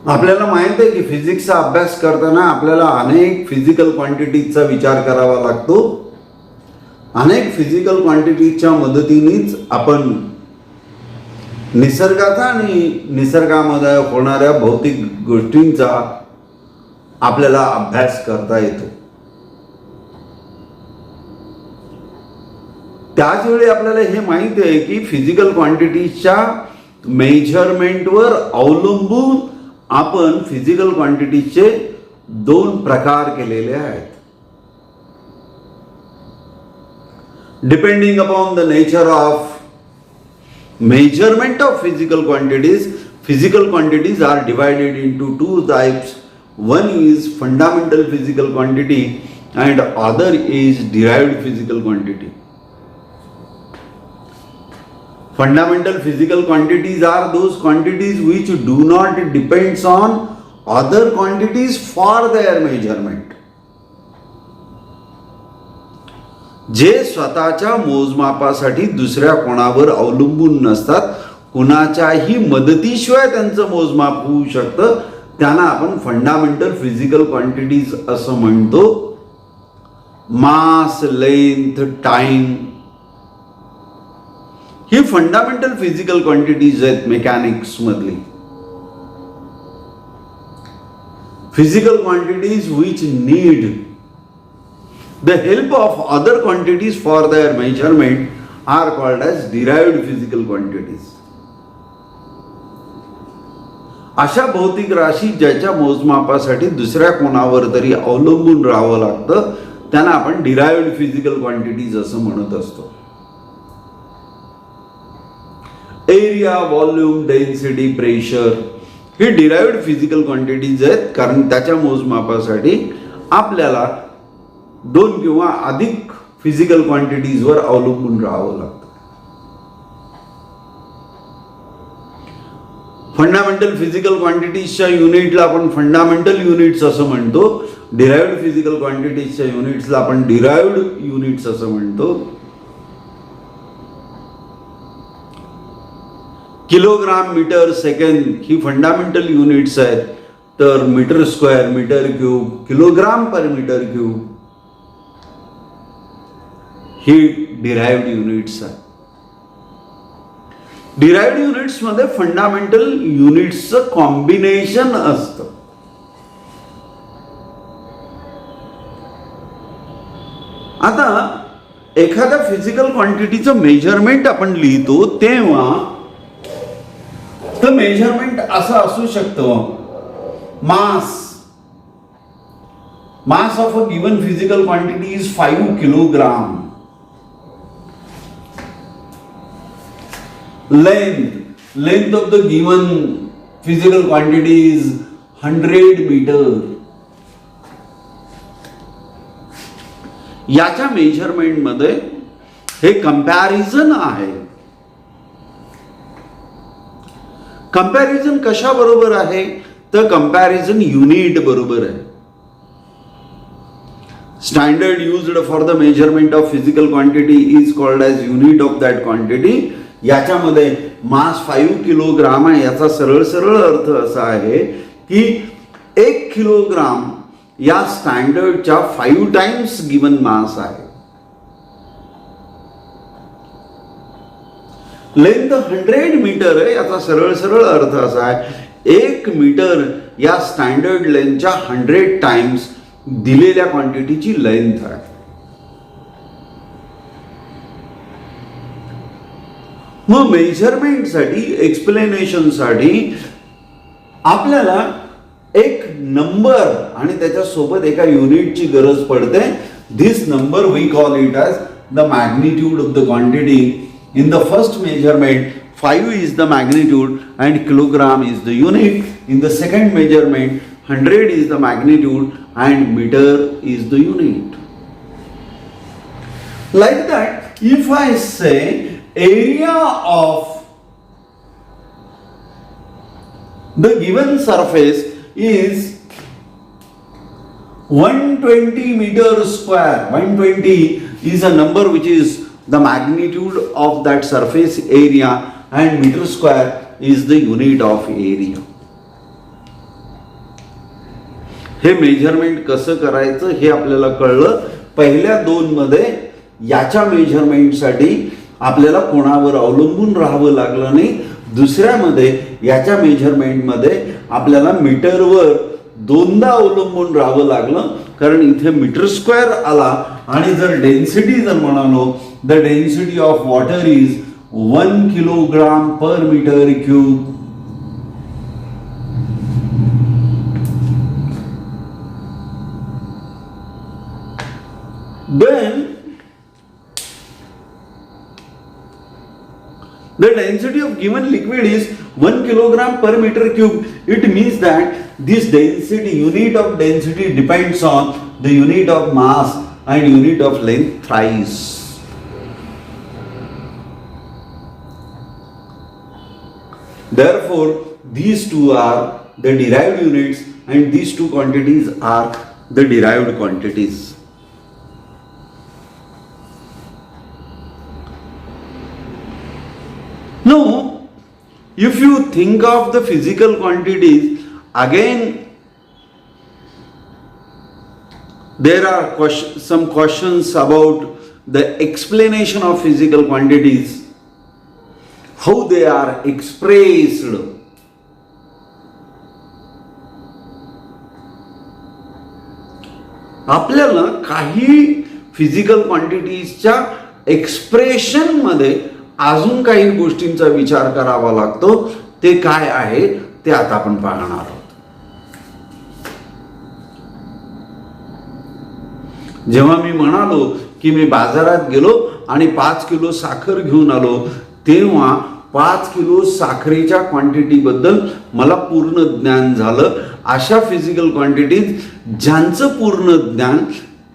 आपल्याला माहित आहे की फिजिक्सचा अभ्यास करताना आपल्याला अनेक फिजिकल क्वांटिटीजचा विचार करावा लागतो. अनेक फिजिकल क्वांटिटीजच्या मदतीनेच आपण निसर्गाचा आणि निसर्गामध्ये होणाऱ्या भौतिक गोष्टींचा आपल्याला अभ्यास करता येतो. त्याच वेळी आपल्याला हे माहिती आहे की फिजिकल क्वांटिटीजच्या मेजरमेंटवर अवलंबून आपण फिजिकल क्वांटिटीजचे 2 प्रकार केलेले आहेत. Depending upon the nature of measurement of physical quantities are divided into 2 types. One is fundamental physical quantity and other is derived physical quantity. Fundamental physical quantities are those quantities which do not depend on other quantities for their measurement. जे स्वतःच्या मोजमापासाठी दुसऱ्या कोणावर अवलंबून नसतात, कुणाच्याही मदतीशिवाय त्यांचं मोजमाप होऊ शकतं, त्यांना आपण फंडामेंटल फिजिकल क्वांटिटीज असं म्हणतो. मास, लेंथ, टाइम ही फंडामेंटल फिजिकल क्वांटिटीज आहेत मेकॅनिक्स मधली. Physical quantities which need the help of other quantities for their measurement are called as derived physical quantities. अशा भौतिक राशी ज्याच्या मोजमापासाठी दुसऱ्या कोणावर तरी अवलंबून राहावं लागतं त्यांना आपण डिराइव्ड फिजिकल क्वांटिटीज असं म्हणत असतो. एरिया, व्हॉल्यूम, डेन्सिटी, प्रेशर हे डिराइव्ड फिजिकल क्वांटिटीज आहेत, कारण त्याच्या मोजमापासाठी आपल्याला 2 किंवा अधिक फिजिकल क्वांटिटीजवर अवलंबून राहावं लागतं. फंडामेंटल फिजिकल क्वांटिटीजच्या युनिटला आपण फंडामेंटल युनिट्स असं म्हणतो. डिराइव्ड फिजिकल क्वांटिटीजच्या युनिट्सला आपण डिराइव्ड युनिट्स असं म्हणतो. किलोग्राम, मीटर, सेकंद ही फंडामेंटल युनिट्स आहेत, तर metre square, metre cube, kilogram per metre cube ही डिराइव्ड युनिट्स आहेत. डिराइव्ड युनिट्स मध्ये फंडामेंटल युनिट्सचं कॉम्बिनेशन असतं. आता एखाद्या फिजिकल क्वांटिटीचं मेजरमेंट आपण लिहितो तेव्हा तर मेजरमेंट असं असू शकतं. Mass of a given physical quantity is 5 kilogram. Length of the given physical quantity is 100 meter. याच्या मेजरमेंट मध्ये हे कंपॅरिझन आहे. कंपॅरिझन कशा बरोबर आहे तर कंपॅरिझन युनिट बरोबर आहे. Standard used for the measurement of physical quantity is called as unit of that quantity. याच्यामध्ये मास 5 किलोग्राम आहे. याचा सरळ अर्थ असा आहे की 1 किलोग्राम या स्टँडर्डच्या 5 टाइम्स गिवन मास आहे. लेंथ 100 मीटर आहे. याचा सरळ अर्थ असा आहे 1 मीटर या स्टँडर्ड लेंथच्या 100 टाइम्स दिलेल्या क्वांटिटीची लेंथ आहे. मग मेजरमेंटसाठी, एक्सप्लेनेशनसाठी आपल्याला एक नंबर आणि त्याच्यासोबत एका युनिटची गरज पडते. This number we call it as the magnitude of the quantity. In the first measurement 5 is the magnitude and kilogram is the unit. In the second measurement 100 is the magnitude and meter is the unit. Like that, if I say area of the given surface is 120 meter square. 120 is a number which is the magnitude of that surface area and meter square is the unit of area. हे measurement कसं करायचं हे आपल्याला कळलं. पहिल्या दोनमध्ये याच्या मेजरमेंटसाठी आपल्याला कोणावर अवलंबून राहावं लागलं नाही. दुसऱ्यामध्ये याच्या मेजरमेंटमध्ये आपल्याला मीटरवर दोनदा अवलंबून राहावं लागलं, कारण इथे मीटर स्क्वेअर आला. आणि जर डेन्सिटी जर म्हणालो, the density of water is 1 kilogram per metre cube. Then the density of given liquid is 1 kilogram per meter cube. It means that this density, unit of density, depends on the unit of mass and unit of length thrice. Therefore, these two are the derived units and these two quantities are the derived quantities. Now, if you think of the physical quantities, again there are some questions about the explanation of physical quantities, how they are expressed. आपल्याला काही physical क्वांटिटीजच्या expression मध्ये अजून काही गोष्टींचा विचार करावा लागतो. ते काय आहे ते आता आपण पाहणार आहोत. जेव्हा मी म्हणालो की मी बाजारात गेलो आणि 5 किलो साखर घेऊन आलो, तेव्हा 5 किलो साखरेच्या क्वांटिटी बद्दल मला पूर्ण ज्ञान झालं. अशा फिजिकल क्वांटिटीज ज्यांचं पूर्ण ज्ञान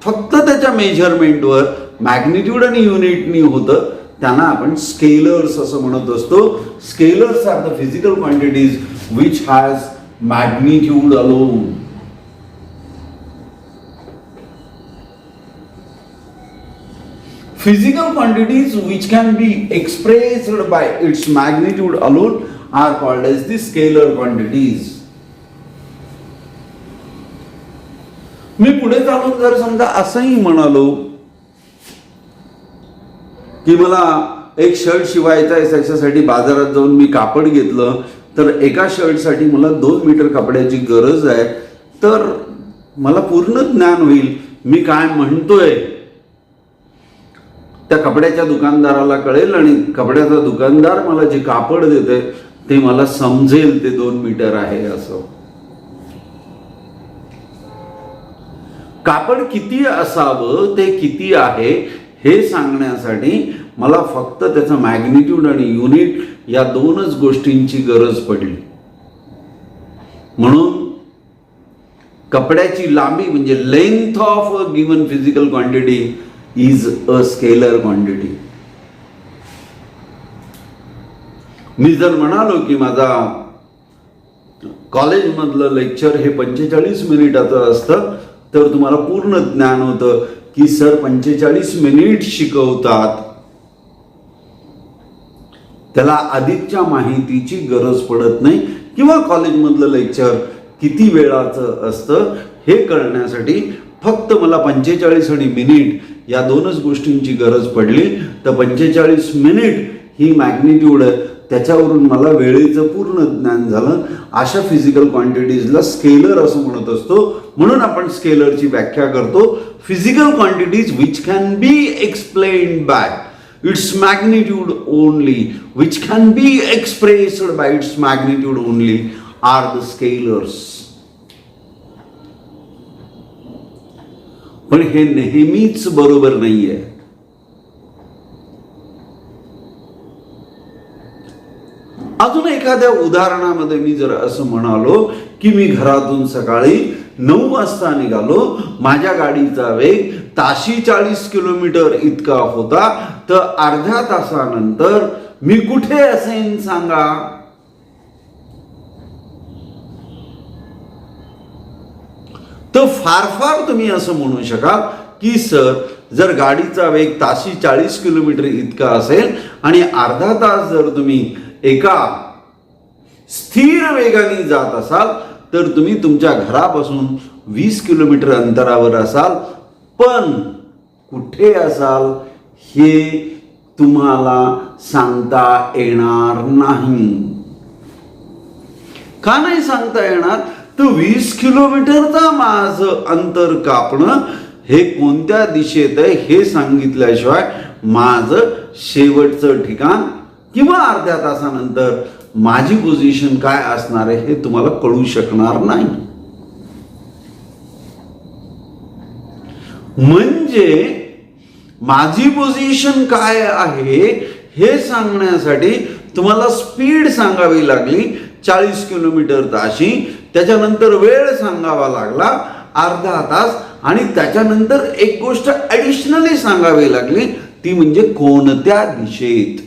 फक्त त्याच्या मेजरमेंटवर मॅग्निट्यूड आणि युनिटनी होतं, त्यांना आपण स्केलर्स असं म्हणत असतो. Scalars are the physical quantities which has magnitude alone. Physical quantities which can be expressed by its magnitude alone are called as the scalar quantities. मी पुढे चालून जर समजा असंही म्हणालो की मला एक शर्ट शिवायचा आहे, त्याच्यासाठी बाजारात जाऊन मी कापड घेतलं, तर एका शर्टसाठी मला 2 मीटर कपड्याची गरज आहे, तर मला पूर्ण ज्ञान होईल मी काय म्हणतोय. त्या कपड्याच्या दुकानदाराला कळेल आणि कपड्याचा दुकानदार मला जे कापड देते ते मला समजेल ते 2 मीटर आहे असं. कापड किती असावं, ते किती आहे हे सांगण्यासाठी मला फक्त त्याचं मॅग्निट्यूड आणि युनिट या दोनच गोष्टींची गरज पडली. म्हणून कपड्याची लांबी म्हणजे length of a given physical quantity is a scalar quantity. मी जर म्हणालो की माझा कॉलेजमधलं लेक्चर हे 45 मिनिटाचं असतं, तर तुम्हाला पूर्ण ज्ञान होतं की सर 45 मिनिट शिकवतात, त्याला अधिकच्या माहितीची गरज पडत नाही. किंवा कॉलेजमधलं लेक्चर किती वेळाचं असतं हे कळण्यासाठी फक्त मला 45 आणि मिनिट या दोनच गोष्टींची गरज पडली, तर 45 मिनिट ही मॅग्निट्यूड आहे, त्याच्यावरून मला वेळेचं पूर्ण ज्ञान झालं. अशा फिजिकल क्वांटिटीजला स्केलर असं म्हणत असतो. म्हणून आपण स्केलरची व्याख्या करतो, physical quantities which can be explained by its magnitude only, which can be expressed by its magnitude only are the scalars. पण हे नेहमीच बरोबर नाहीये. अजून एखाद्या उदाहरणामध्ये मी जर असं म्हणालो की मी घरातून सकाळी 9 वाजता निघालो, माझ्या गाडीचा वेग ताशी 40 किलोमीटर इतका होता, तर अर्ध्या तासानंतर मी कुठे असेन सांगा. तर फार तुम्ही असं म्हणू शकाल की सर जर गाडीचा वेग ताशी 40 किलोमीटर इतका असेल आणि अर्धा तास जर तुम्ही एका स्थिर वेगाने जात असाल, तर तुम्ही तुमच्या घरापासून 20 किलोमीटर अंतरावर असाल, पण कुठे असाल हे तुम्हाला सांगता येणार नाही. का नाही सांगता येणार? तर 20 किलोमीटरचा माझं अंतर कापणं हे कोणत्या दिशेत आहे हे सांगितल्याशिवाय माझं शेवटचं ठिकाण किंवा अर्ध्या तासानंतर माझी पोझिशन काय असणार आहे हे तुम्हाला कळू शकणार नाही. म्हणजे माझी पोझिशन काय आहे हे सांगण्यासाठी तुम्हाला स्पीड सांगावी लागली 40 किलोमीटर ताशी, त्याच्यानंतर वेळ सांगावा लागला अर्धा तास, आणि त्याच्यानंतर एक गोष्ट ऍडिशनली सांगावी लागली, ती म्हणजे कोणत्या दिशेत.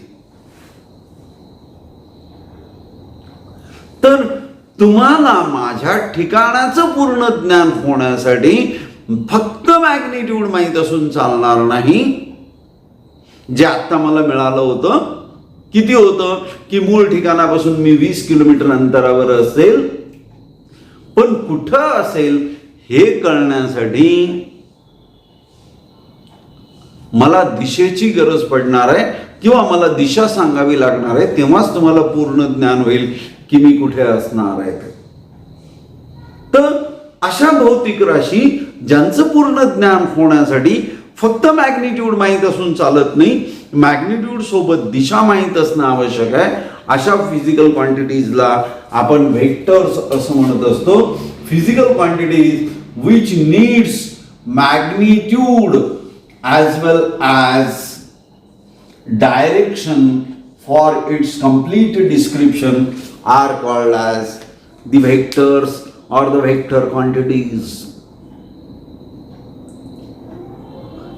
तर तुम्हाला माझ्या ठिकाणाचं पूर्ण ज्ञान होण्यासाठी फक्त मॅग्निट्यूड माहीत असून चालणार नाही. जे आता मला मिळालं होतं, किती होतं की मूळ ठिकाणापासून मी 20 किलोमीटर अंतरावर असेल, पण कुठं असेल हे कळण्यासाठी मला दिशेची गरज पडणार आहे किंवा मला दिशा सांगावी लागणार आहे, तेव्हाच तुम्हाला पूर्ण ज्ञान होईल की मी कुठे असणार आहे. तर अशा भौतिक राशी ज्यांचं पूर्ण ज्ञान होण्यासाठी फक्त मॅग्निट्यूड माहीत असून चालत नाही, मॅग्निट्यूड सोबत दिशा माहीत असणं आवश्यक आहे, अशा फिजिकल क्वांटिटीजला आपण व्हेक्टर्स असं म्हणत असतो. Physical quantities which needs magnitude as well as direction for its complete description are called as the vectors or the vector quantities.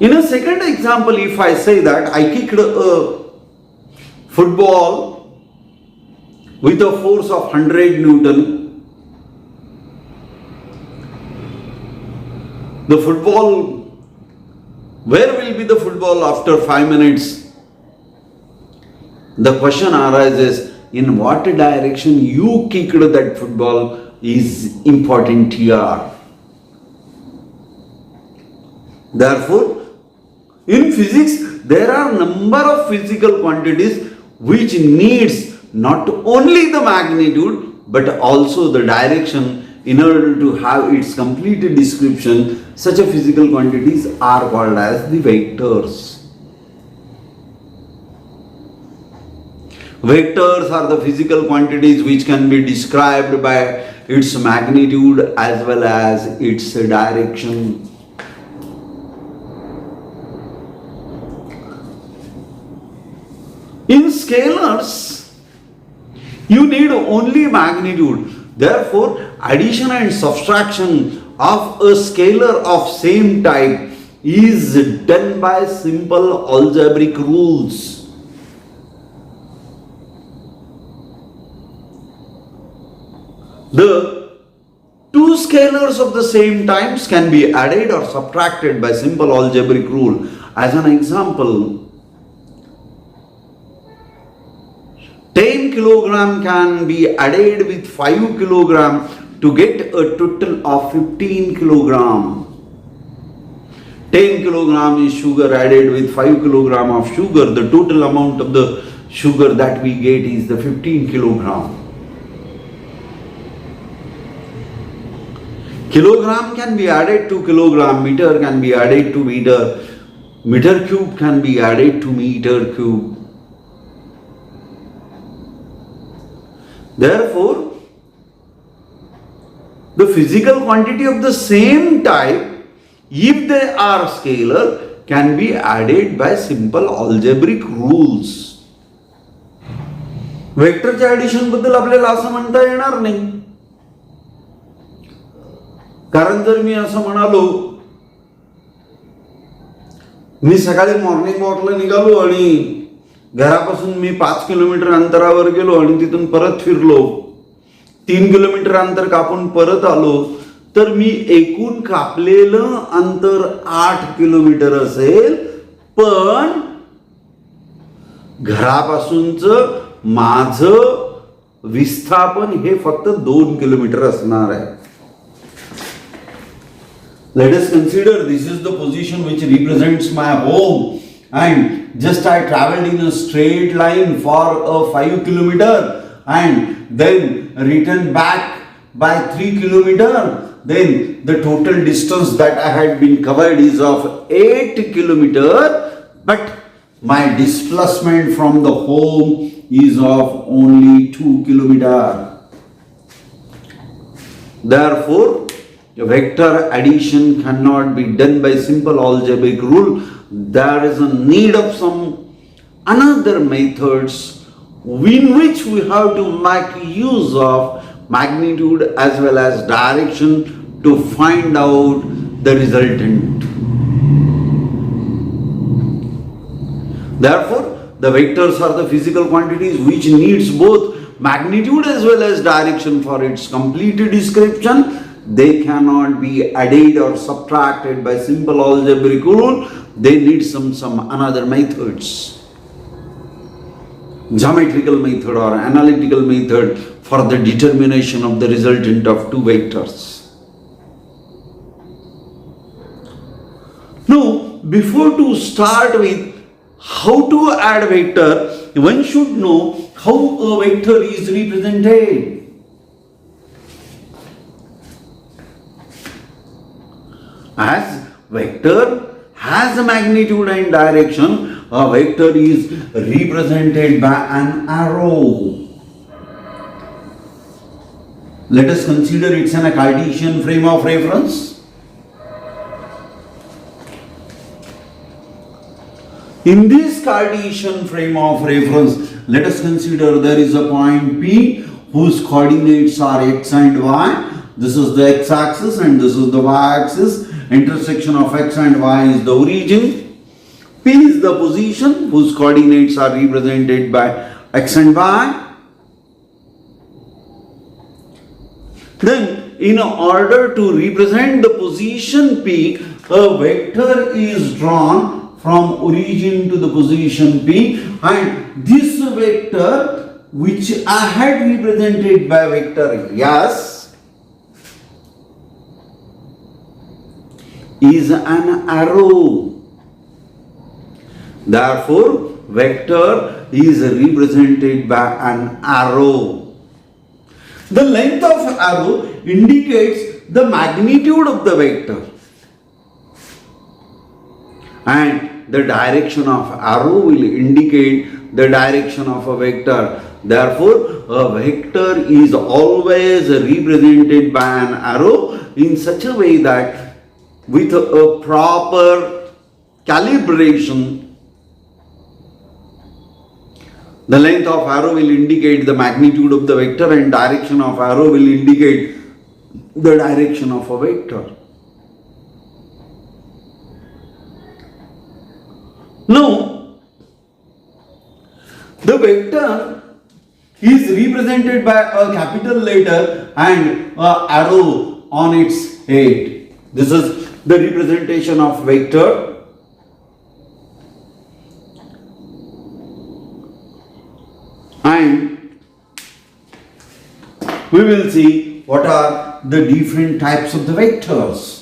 In a second example, if I say that I kicked a football with a force of 100 Newton, the football, where will be the football after 5 minutes? The question arises, in what direction you kicked that football is important here. Therefore, in physics, there are number of physical quantities which needs not only the magnitude but also the direction in order to have its complete description. Such a physical quantities are called as the vectors. Vectors are the physical quantities which can be described by its magnitude as well as its direction. In scalars, you need only magnitude. Therefore, addition and subtraction of a scalar of same type is done by simple algebraic rules. The two scalars of the same types can be added or subtracted by simple algebraic rule. As an example, 10 kilogram can be added with 5 kilogram to get a total of 15 kilogram. 10 kilogram is sugar added with 5 kilogram of sugar. The total amount of the sugar that we get is the 15 kilogram. Kilogram can be added to kilogram, meter can be added to meter, meter cube can be added to meter cube. Therefore, the physical quantity of the same type, if they are scalar, can be added by simple algebraic rules. वेक्टरच्या addition बद्दल आपल्याला असं म्हणता येणार नाही, कारण जर मी असं म्हणालो, मी सकाळी मॉर्निंग वॉकला निघालो आणि घरापासून मी 5 किलोमीटर अंतरावर गेलो आणि तिथून परत फिरलो, 3 किलोमीटर अंतर कापून परत आलो, तर मी एकूण कापलेलं अंतर 8 किलोमीटर असेल, पण घरापासूनच माझं विस्थापन हे फक्त 2 किलोमीटर असणार आहे. Let us consider this is the position which represents my home, and just I traveled in a straight line for a 5 kilometer and then returned back by 3 kilometer. Then the total distance that I had been covered is of 8 kilometer, but my displacement from the home is of only 2 kilometer. Therefore, vector addition cannot be done by simple algebraic rule. There is a need of some another methods in which we have to make use of magnitude as well as direction to find out the resultant. Therefore, the vectors are the physical quantities which needs both magnitude as well as direction for its complete description. They cannot be added or subtracted by simple algebraic rule. They need some another methods, geometrical method or analytical method for the determination of the resultant of two vectors. Now, before to start with how to add vector, one should know how a vector is represented. As vector has a magnitude and direction, a vector is represented by an arrow. Let us consider it's in a Cartesian frame of reference. In this Cartesian frame of reference, let us consider there is a point P whose coordinates are x and y. This is the x-axis and this is the y-axis. Intersection of x and y is the origin. P is the position whose coordinates are represented by x and y. Then, in order to represent the position P, a vector is drawn from origin to the position P, and this vector which I had represented by vector S is an arrow. Therefore, vector is represented by an arrow. The length of arrow indicates the magnitude of the vector, and the direction of arrow will indicate the direction of a vector. Therefore, a vector is always represented by an arrow in such a way that with a proper calibration, the length of arrow will indicate the magnitude of the vector and direction of arrow will indicate the direction of a vector. Now, the vector is represented by a capital letter and an arrow on its head. This is the representation of vector. And we will see what are the different types of the vectors.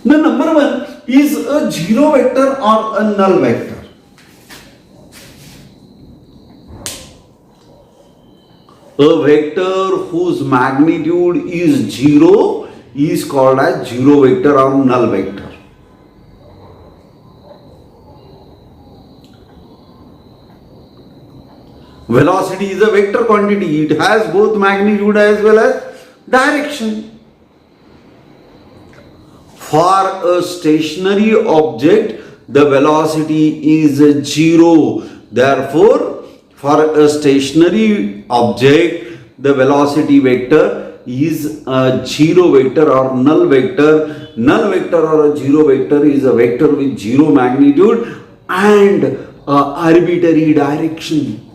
The number one is a zero vector or a null vector. A vector whose magnitude is 0 is called as zero vector or null vector. Velocity is a vector quantity. It has both magnitude as well as direction. For a stationary object, the velocity is 0. Therefore, for a stationary object, the velocity vector is a zero vector or null vector. Null vector or a zero vector is a vector with zero magnitude and arbitrary direction.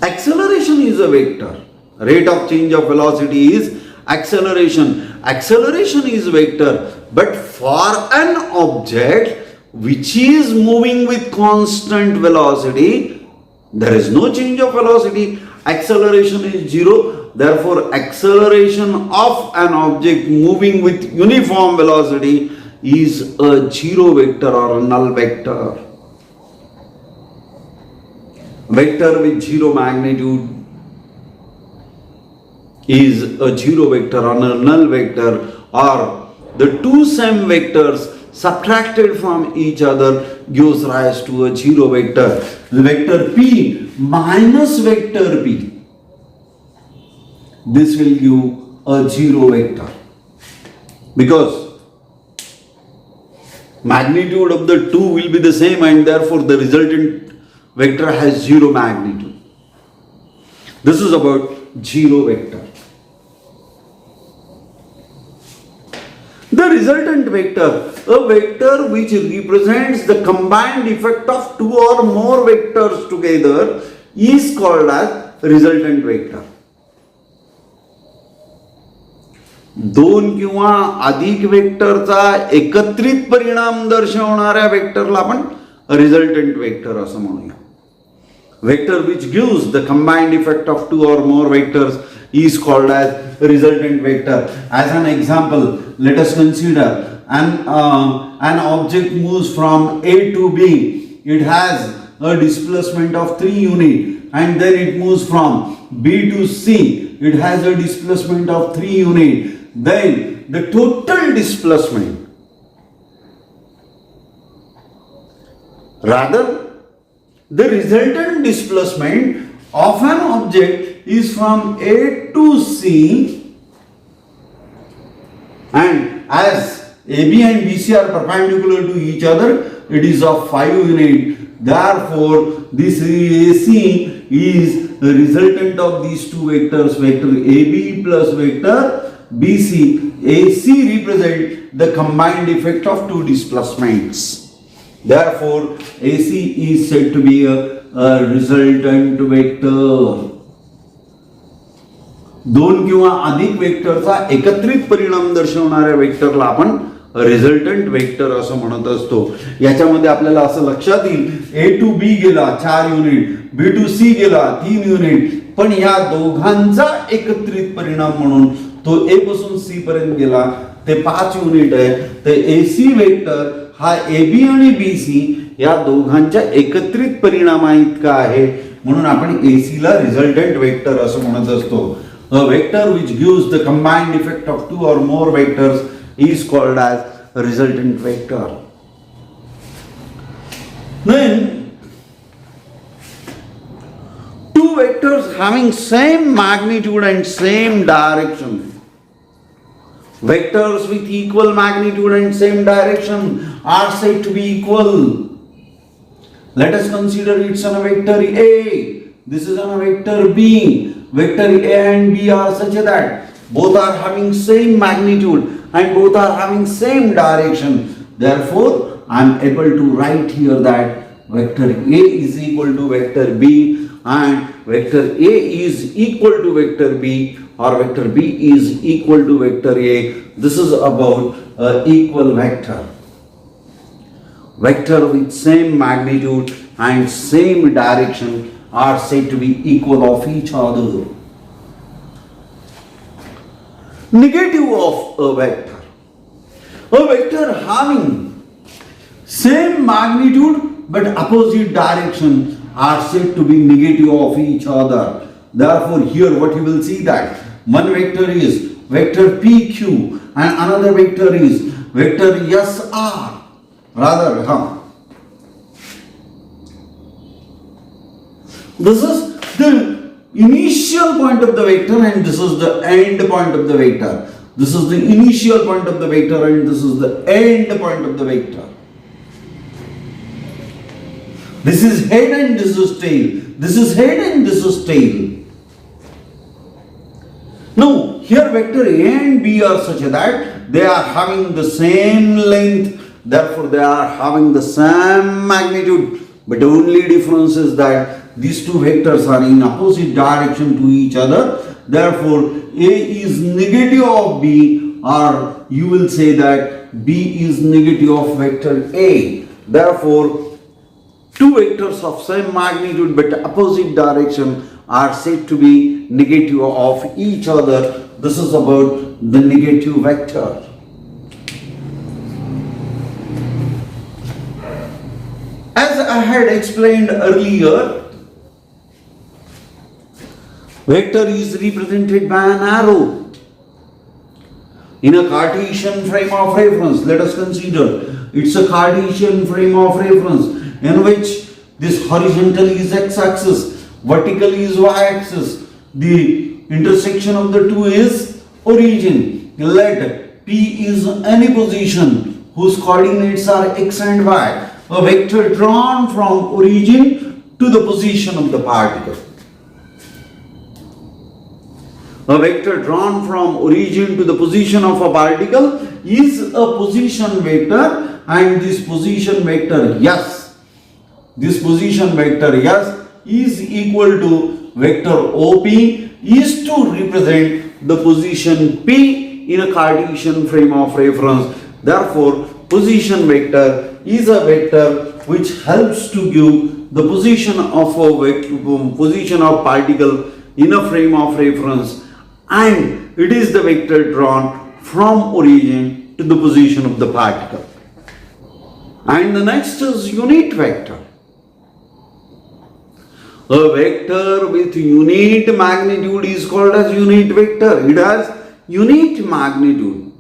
Acceleration is a vector. Rate of change of velocity is Acceleration is vector, but for an object which is moving with constant velocity, there is no change of velocity. Acceleration is 0. Therefore, acceleration of an object moving with uniform velocity is a 0 vector or a null vector. Vector with 0 magnitude is a 0 vector or a null vector, or the two same vectors subtracted from each other gives rise to a 0 vector. Vector P minus vector P, this will give a 0 vector, because magnitude of the two will be the same and therefore the resultant vector has 0 magnitude. This is about 0 vector. The resultant vector, a vector which represents the combined effect of two or more vectors together, is called as resultant vector. दोन किंवा अधिक वेक्टरचा एकत्रित परिणाम दर्शवणाऱ्या वेक्टरला आपण resultant vector असं म्हणूया. Vector which gives the combined effect of two or more vectors is called as resultant vector. As an example, let us consider an object moves from A to B. It has a displacement of 3 units, and then it moves from B to C. It has a displacement of 3 units. Then the total displacement, rather the resultant displacement of an object is from A to C, and as AB and BC are perpendicular to each other, it is of 5 units. Therefore, this AC is the resultant of these two vectors, vector AB plus vector BC. AC represents the combined effect of two displacements. Therefore, AC is said to be a resultant vector. दोन किंवा अधिक वेक्टरचा एकत्रित परिणाम दर्शवणाऱ्या वेक्टरला आपण resultant vector असं म्हणत असतो. याच्यामध्ये आपल्याला असं लक्षात येईल, A टू B गेला 4 युनिट, B टू C गेला 3 युनिट, पण या दोघांचा एकत्रित परिणाम म्हणून तो A पासून C पर्यंत गेला ते 5 युनिट आहे. तर AC वेक्टर हा AB आणि BC या दोघांच्या एकत्रित परिणामाइतका आहे, म्हणून आपण AC ला रिझल्टंट वेक्टर असं म्हणत असतो. A vector which gives the combined effect of two or more vectors is called as a resultant vector. Then two vectors having same magnitude and same direction, vectors with equal magnitude and same direction are said to be equal. Let us consider it's on a vector A, this is on a vector B. Vector A and B are such that both are having same magnitude and both are having same direction. Therefore, I am able to write here that vector A is equal to vector B and vector A is equal to vector B, or vector B is equal to vector A. This is about equal vector. Vector with same magnitude and same direction are said to be equal of each other. Negative of a vector having same magnitude but opposite direction are said to be negative of each other. Therefore, here what you will see that one vector is vector PQ and another vector is vector SR. This is the initial point of the vector and this is the end point of the vector. This is the initial point of the vector and this is the end point of the vector. This is head and this is tail. This is head and this is tail. Now, here vector A and B are such that they are having the same length, therefore they are having the same magnitude, but the only difference is that these two vectors are in opposite direction to each other. Therefore, A is negative of B, or you will say that B is negative of vector A. Therefore, two vectors of same magnitude but opposite direction are said to be negative of each other. This is about the negative vector. As I had explained earlier, vector is represented by an arrow. In a Cartesian frame of reference, let us consider it's a Cartesian frame of reference in which this horizontal is x-axis, vertical is y-axis. The intersection of the two is origin. Let P is any position whose coordinates are x and y. A vector drawn from origin to the position of the particle. A vector drawn from origin to the position of a particle is a position vector, and this position vector S, this position vector S is equal to vector OP is to represent the position P in a Cartesian frame of reference. Therefore, position vector is a vector which helps to give the position of particle in a frame of reference, and it is the vector drawn from origin to the position of the particle. And the next is unit vector. A vector with unit magnitude is called as unit vector. It has unit magnitude.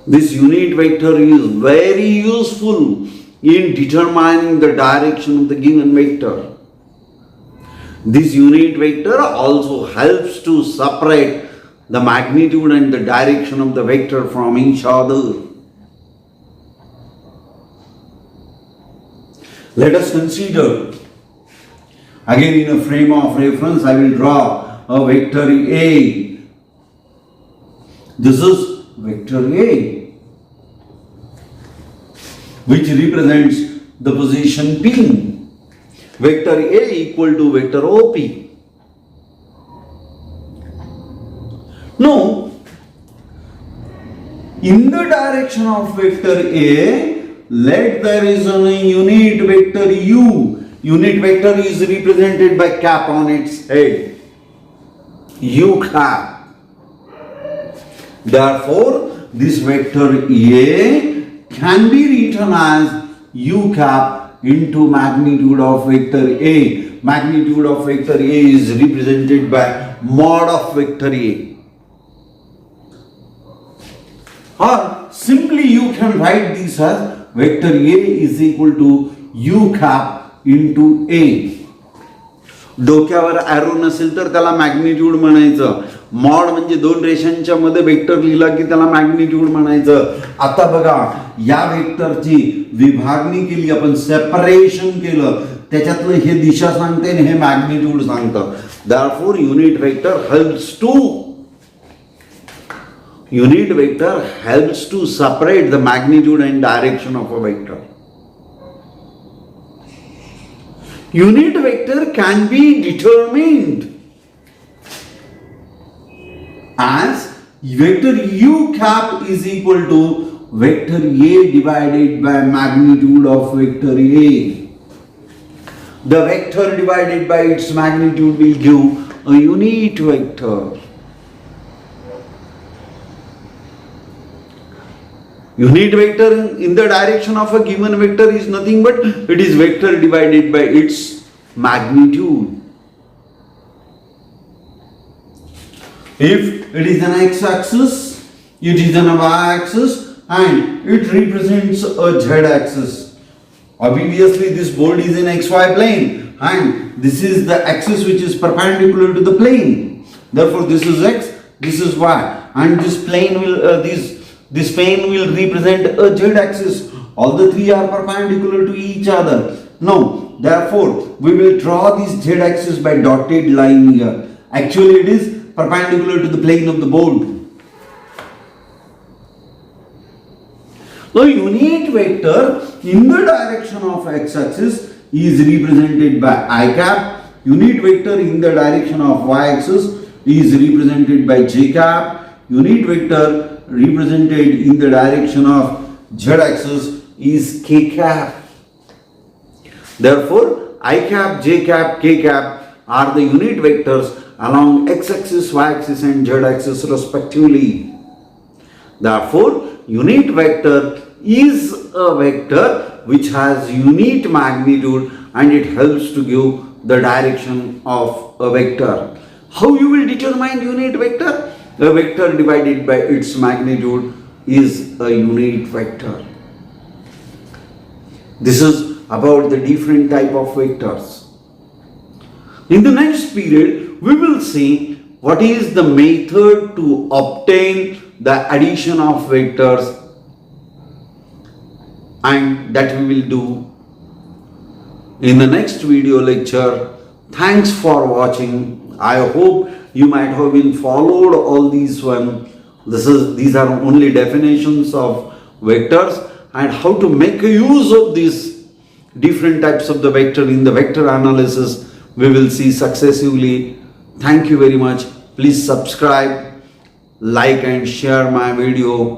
This unit vector is very useful in determining the direction of the given vector. This unit vector also helps to separate the magnitude and the direction of the vector from each other. Let us consider, again in a frame of reference, I will draw a vector A. This is vector A, which represents the position P. Vector A equal to vector OP. Now, in the direction of vector A, let there is a unit vector U. Unit vector is represented by cap on its head. U cap. Therefore, this vector A can be written as U cap into magnitude of vector A. Magnitude of vector A is represented by mod of vector A. Or simply you can write this as vector A is equal to U cap into A. डोक्यावर arrow नसेल तर त्याला magnitude म्हणायचं. Mod म्हणजे दोन रेषांच्या मध्ये vector लिहिला की त्याला मॅग्निट्यूड म्हणायचं. आता बघा, या वेक्टरची विभागणी केली आपण, सेपरेशन केलं, त्याच्यातलं हे दिशा सांगते आणि हे मॅग्निट्यूड सांगतं. Therefore, unit vector helps to separate the magnitude and direction of a vector. Unit vector can be determined as vector U cap is equal to vector A divided by magnitude of vector A. The vector divided by its magnitude will give a unit vector. Unit vector in the direction of a given vector is nothing but it is vector divided by its magnitude. If it is an x-axis, it is an y-axis, and it represents a z-axis. Obviously, this board is in xy plane, and this is the axis which is perpendicular to the plane. Therefore, this is x, this is y, and this plane will this plane will represent a z-axis. All the three are perpendicular to each other. Now, therefore, we will draw this z-axis by dotted line here. Actually, it is perpendicular to the plane of the board. So, unit vector in the direction of x-axis is represented by I cap, Unit vector in the direction of y-axis is represented by j cap. Unit vector represented in the direction of z-axis is k cap. Therefore, I cap, j cap, k cap are the unit vectors along x-axis, y-axis and z-axis respectively. Therefore, unit vector is a vector which has unit magnitude and it helps to give the direction of a vector. How you will determine unit vector? A vector divided by its magnitude is a unit vector. This is about the different type of vectors. In the next period, we will see what is the method to obtain the addition of vectors, and that we will do in the next video lecture. Thanks for watching. I hope you might have been followed all these one. These are only definitions of vectors and how to make a use of these different types of the vector in the vector analysis we will see successively. Thank you very much. Please subscribe, like and share my video.